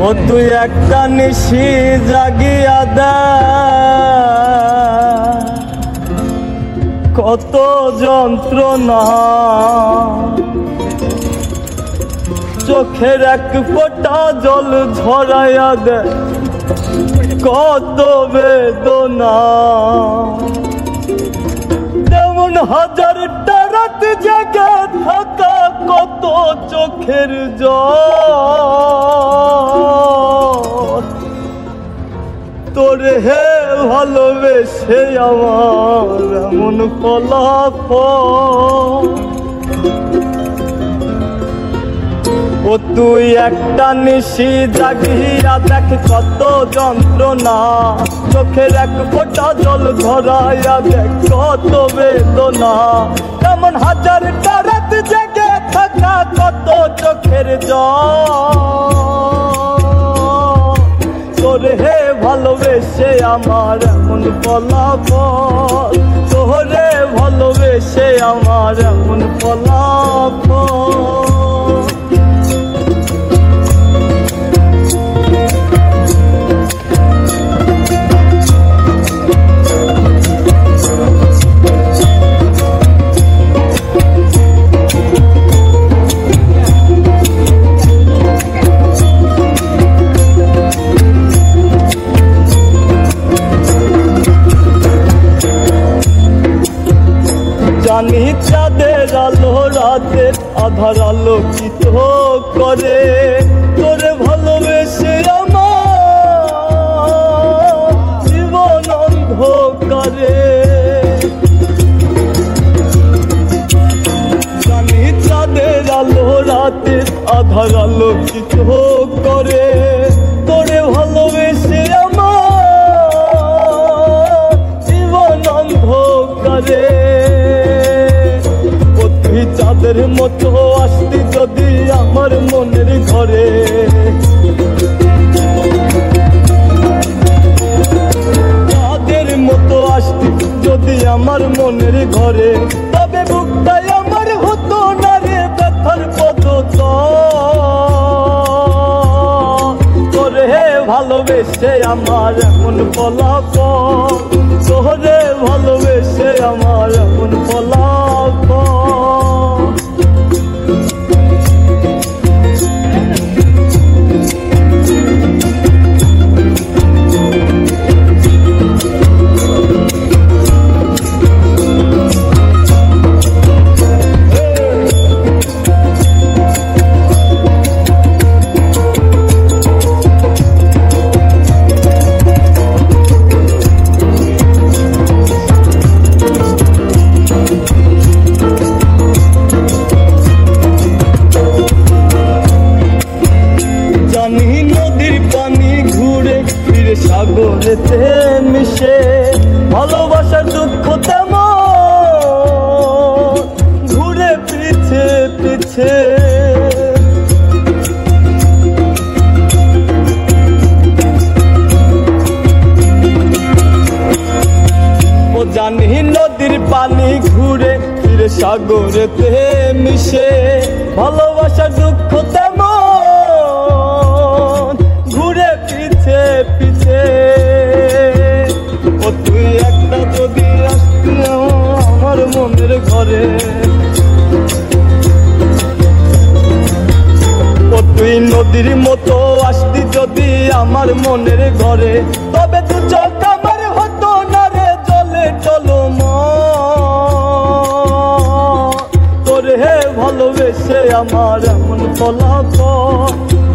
ও তুই একটা নিশি জাগিয়া দে, কত যন্ত্রণা চোখের এক ফোঁটা জল ঝরাইয়া দে, কত বেদনা তেমন হাজারটা রাত জেগে থাকা, কত চোখের জল তোরে হে ভালোবেসে আমার এমন ফলাফল। ও তুই একটা নিশি জাগিয়া দেখ, কত যন্ত্রণা চোখের এক ফোঁটা জল ধরাইয়া দেখ, কত বেদনা কেমন হাজারটা রাত জেগে থাকা, কত চোখের জল তোরে হে ভালোবেসে আমার এমন ফলাফল, তোরে ভালোবেসে আমার এমন ফলাফল। জানি চাঁদের আলো রাতের আধার আলোকিত করে, তোরে ভালোবেসে আমার জীবন অন্ধকারে। জানি চাঁদের আলো রাতের আধার আলোকিত করে, তোরে ভালোবেসে আমার জীবন অন্ধকারে। চাঁদের মতো আসতি যদি আমার মনের ঘরে, চাঁদের মতো আসতি যদি আমার মনের ঘরে, তবে বুকটাই আমার হতো না রে ব্যথার পদতল। তোরে ভালোবেসে আমার এমন ফলাফল, তোরে ভালোবেসে আমার এমন ফলাফল। সাগরেতে মিশে ভালোবাসার দুঃখ তেমন ঘুরে পিছে পিছে। ও জানি নদীর পানি ঘুরে ফিরে সাগরেতে মিশে ভালোবাসার দুঃখ তেমন ঘুরে পিছে পিছে। ও তুই একটা যদি আসতি আমার মনের ঘরে, ও তুই নদীর মতো আসতি যদি আমার মনের ঘরে, তবে দু চোখ আমার হতো না রে জলে টলমল। তোরে ভালোবেসে আমার এমন ফলাফল,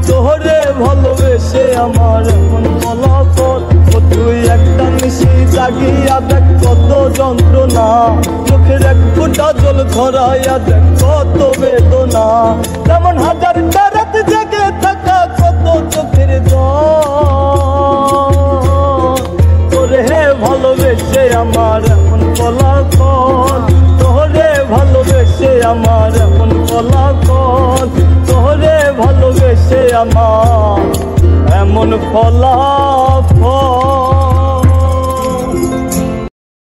তোরে ভালোবেসে আমার এমন ফলাফল। ও তুই একটা নিশি জাগিয়া দেখ কত যন্ত্রণা, চোখের এক ফোঁটা জল ধরাইয়া দেখ কত বেদনা। তেমন হাজারটা রাত জেগে থাকা কত চোখের জল, তোরে ভালোবেসে আমার এমন ফলাফল, তোরে ভালোবেসে আমার এমন ফলাফল, তোরে ভালোবেসে আমার এমন ফলাফল।